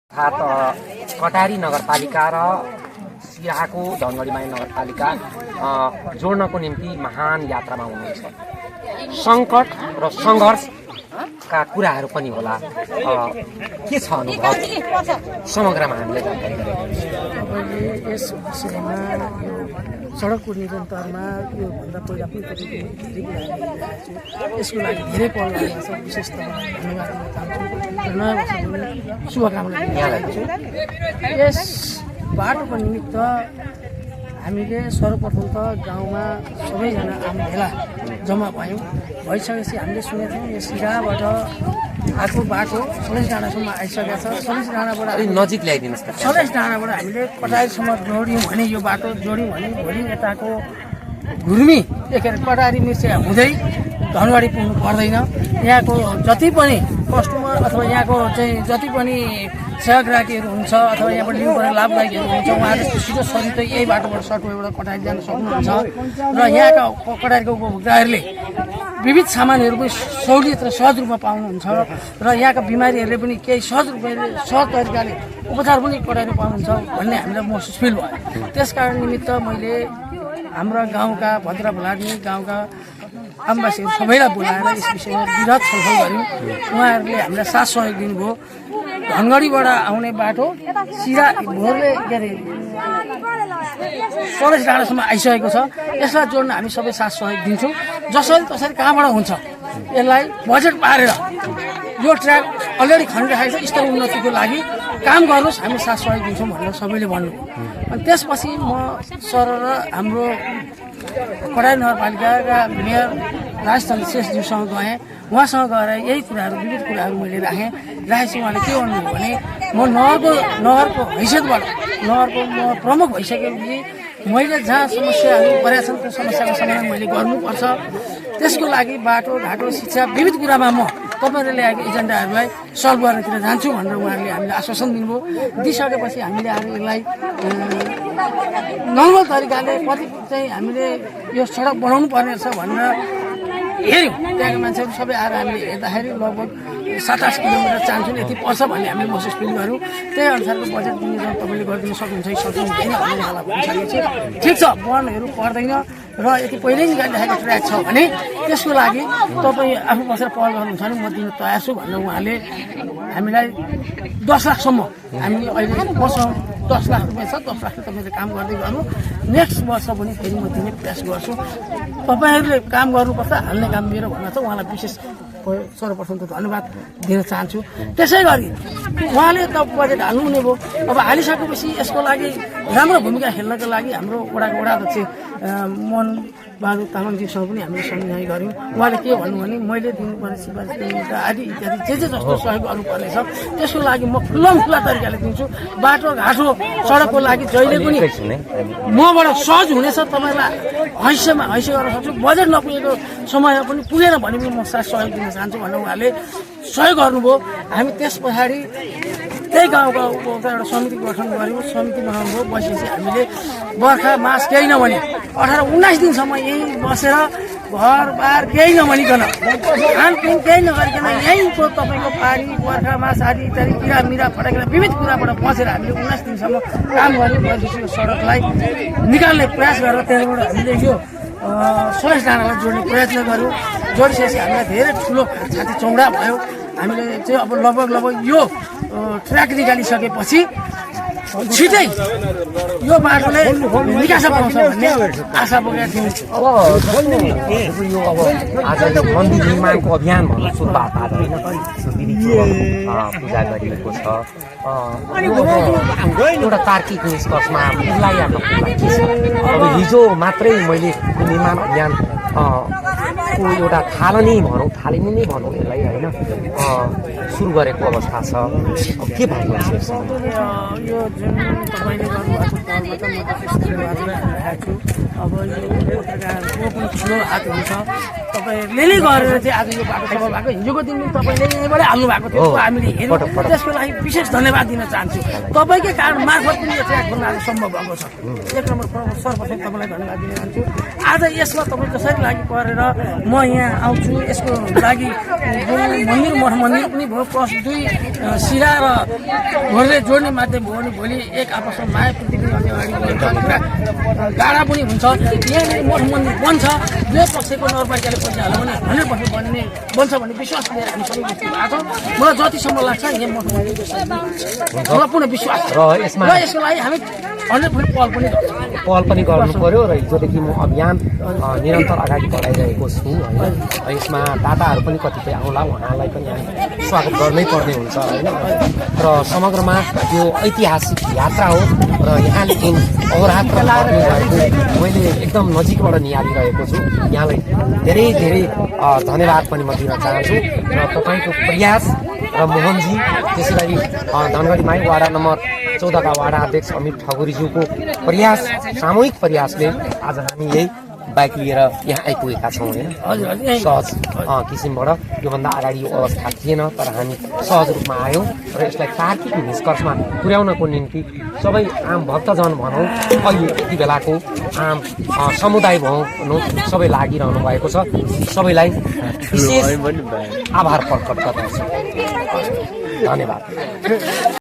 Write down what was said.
कटारी नगरपालिका र सिराहाको धनगढी नगरपालिका जोड्नको निम्ति महान यात्रामा हुनुहुन्छ। सङ्कट र सङ्घर्षका कुराहरू पनि होला। के छ अनुभव समग्रमा हामीले जानकारी तपाईँले यस विषयमा यो सडकको निरन्तरमा योभन्दा पहिला पनि तपाईँको यसको लागि धेरै पहल गरेको छ। विशेष तपाईँलाई धन्यवाद दिन चाहन्छु र नयाँ वर्षको शुभकामना दिन चाहन्छु। यस बाटोको निमित्त हामीले सर्वप्रथम त गाउँमा सबैजना आउने भेला जम्मा भयौँ। भइसकेपछि हामीले सुनेको थियौँ यो सिराहाबाट आएको बाटो सलेस डाँडासम्म आइसकेको छ। सलेस डाँडाबाट नजिक ल्याइदिनुहोस् त। सलेस डाँडाबाट हामीले कटारीसम्म जोड्यौँ भने यो बाटो जोड्यौँ भने भोलि यताको घुर्मी के अरे कटारी मिर्चिया हुँदै धनगढी पुग्नु पर्दैन। यहाँको जति पनि कस्टमर अथवा यहाँको चाहिँ जति पनि सहग्राहीहरू हुन्छ अथवा यहाँबाट लिनुपर्ने लाभदायीहरू हुन्छ उहाँहरूले छिटो सजिलो यही बाटोबाट सटोबाट कटारी जान सक्नुहुन्छ र यहाँका कटारीको उपभोक्ताहरूले विविध सामानहरू पनि सहुलियत र सहज रूपमा पाउनुहुन्छ र यहाँका बिमारीहरूले पनि केही सहज तरिकाले उपचार पनि कटारी पाउनुहुन्छ भन्ने हामीलाई महसुस फिल भयो। त्यसकारण निमित्त मैले हाम्रा गाउँका भद्रा भलाड्ने गाउँका आमवासीहरू सबैलाई बोलाएर यस विषयमा विराट छलफल गऱ्यौँ। उहाँहरूले हामीलाई साथ सहयोग दिनुभयो। धनगढीबाट आउने बाटो सिरा भोरले के अरे सलेस डाँडासम्म आइसकेको छ। यसलाई जोड्न हामी सबै साथ सहयोग दिन्छौँ। जसरी तसरी कहाँबाट हुन्छ यसलाई बजेट पारेर यो ट्र्याक अलरेडी खनिराखेको छ। स्थल उन्नतिको लागि काम गर्नुहोस्, हामी साथ सहयोग दिन्छौँ भनेर सबैले भन्नुभयो। अनि त्यसपछि म सर र हाम्रो कटारी नगरपालिकाका मेयर राजचन्द्र शेषज्यूसँग गएँ। उहाँसँग गएर यही कुराहरू विविध कुराहरू मैले राखेपछि उहाँले के भन्नुभयो भने म नगरको हैसियतबाट नगरको म प्रमुख भइसकेपछि मैले जहाँ समस्याहरू परेका छन् त्यो समस्याको समाधान मैले गर्नुपर्छ। त्यसको लागि बाटो घाटो शिक्षा विविध कुरामा म तपाईँहरूले ल्याएको एजेन्डाहरूलाई सल्भ गर्नतिर जान्छु भनेर उहाँहरूले हामीले आश्वासन दिनुभयो। दिइसकेपछि हामीले आएर यसलाई नर्मल तरिकाले कति चाहिँ हामीले यो सडक बनाउनु पर्ने रहेछ भनेर हेऱ्यौँ। त्यहाँको मान्छेहरू सबै आएर हामीले हेर्दाखेरि लगभग 7-8 किलोमिटर चाहन्छौँ यति पर्छ भन्ने हामीले महसुस फिल गऱ्यौँ। त्यही अनुसारको बजेट विनियोजन तपाईँले गरिदिन सक्नुहुन्छ कि सक्नुहुँदैन भन्ने मलाई भनिसकेको छ। ठिक छ, वनहरू पर्दैन र यति पहिल्यै निकालिराखेको ट्र्याक छ भने त्यसको लागि तपाईँ आफू बसेर पहल गर्नुहुन्छ भने म दिन तयार छु भनेर उहाँले हामीलाई 10 लाखसम्म हामी अहिले मसँग 10 लाख रुपियाँ छ। 10 लाखले तपाईँले काम गर्दै गर्नु, नेक्स्ट वर्ष पनि फेरि म दिने प्रयास गर्छु। तपाईँहरूले काम गर्नुपर्छ, हाल्ने काम मेरो भन्न छ। उहाँलाई विशेष सर्वप्रथम त धन्यवाद दिन चाहन्छु। त्यसै गरी उहाँले त बजेट हाल्नु हुने भयो। अब हालिसकेपछि यसको लागि राम्रो भूमिका खेल्नको लागि हाम्रो वडाको वडा अध्यक्ष मोहन बहादुर तामाङजीसँग पनि हामीले सम्झाइ गऱ्यौँ। उहाँले के भन्नु भने मैले दिनुपर्ने सिफारिस आदि इत्यादि जे जस्तो सहयोग गर्नुपर्नेछ त्यसको लागि म खुल्ला तरिकाले दिन्छु। बाटो घाटो सडकको लागि जहिले पनि मबाट सहज हुनेछ। तपाईँलाई हैसियत गर्न सक्छु। बजेट नपुगेको समय पनि पुगेन भने पनि म साथ सहयोग दिन चाहन्छु भनेर उहाँले सहयोग गर्नुभयो। हामी त्यस पछाडि त्यही गाउँका एउटा समिति गठन गऱ्यौँ। समिति बनाउनु भयो। बसेपछि हामीले बर्खा मास केही नभने 18-19 दिनसम्म यहीँ बसेर घरबार केही नभनिकन खानपिन केही नगरिकन यहीँको तपाईँको पानी बर्खा मास आदि इत्यादि किरामिरा फटाकेर विविध कुराबाट बसेर हामीले 19 दिनसम्म काम गर्ने भएपछि सडकलाई निकाल्ने प्रयास गरेर त्यहाँबाट हामीले यो सलेस डाँडालाई जोड्ने प्रयत्न गऱ्यौँ। जोडिसकेपछि हामीलाई धेरै ठुलो छाती चौडा भयो। हामीले चाहिँ अब लगभग यो ट्र्याक निकालिसकेपछि छिटै यो बाटोले निकास पाउँछ भन्ने आशा बोकेका थियौँ। आज मन्दिर निर्माणको अभियान भन्नु सुरुवात आज होइन, पूजा गरिएको छ। एउटा तार्किक निष्कर्षमा पुग्लाइआएको के छ? अब हिजो मात्रै मैले निर्माण अभियान को एउटा थालनी नै भनौँ यसलाई होइन, सुरु गरेको अवस्था छ। अब के भएको छ यो जुन तपाईँले गर्नुभएको पहलमा त म त धन्यवाद राखेको छु। अब यो पत्रकारको पनि ठुलो हात हुन्छ। तपाईँहरूले नै गरेर चाहिँ आज यो बाटो सफल भएको। हिजोको दिन पनि तपाईँले यहीँबाटै हाल्नु भएको थियो, हामीले हेऱ्यौँ। त्यसको लागि विशेष धन्यवाद दिन चाहन्छु। तपाईँकै कारण मार्फत पनि यो ट्र्याक गर्न आज सम्भव भएको छ। एक नम्बर सर्वप्रथम तपाईँलाई धन्यवाद दिन चाहन्छु। आज यसमा तपाईँ जसरी लागि परेर म यहाँ आउँछु, यसको लागि मठ मन्दिर पनि भयो, प्लस 2 सिरा र घरले जोड्ने माध्यम हो भने भोलि एक आपसमा माया प्रीति पनि अगाडि बढ्ने कुरा गाडा पनि हुन्छ। यहाँनिर मठ मन्दिर बन्छ, दुवै पक्षको नगरपालिकाले पैसा हाल्यो भने 100% बन्छ भन्ने विश्वास लिएर हामी सबै बस्नु भएको छ। मलाई जतिसम्म लाग्छ यहाँ मठ मन्दिर मलाई पुनः विश्वास छ र यसमा र यसको लागि हामी 100% पहल पनि गर्छौँ। पहल पनि गर्नु पर्यो र हिजोदेखि म अभियान निरन्तर अगाडि बढाइरहेको छु होइन। यसमा दाताहरू पनि कतिपय आउला, उहाँलाई पनि हामी स्वागत गर्नै पर्ने हुन्छ होइन। र समग्रमा यो ऐतिहासिक यात्रा हो र यहाँले जुन अहोरात्र गर्नुभएको मैले एकदम नजिकबाट निहालिरहेको छु। यहाँलाई धेरै धेरै धन्यवाद पनि म दिन चाहन्छु र तपाईँको प्रयास र मोहनजी त्यसै गरी धनगढी माई वाडा नम्बर 14 का वाडा अध्यक्ष अमित ठकुरीज्यूको प्रयास, सामूहिक प्रयासले आज हामी यही बाइक लिएर यहाँ आइपुगेका छौँ होइन। सहज किसिमबाट योभन्दा अगाडि यो अवस्था थिएन, तर हामी सहज रूपमा आयौँ र यसलाई तार्किक निष्कर्षमा पुर्याउनको निम्ति सबै आम भक्तजन भनौँ, अहिले यति बेलाको आम समुदाय भनौँ, सबै लागिरहनु भएको छ। सबैलाई विशेष आभार प्रकट गर्दछु। धन्यवाद।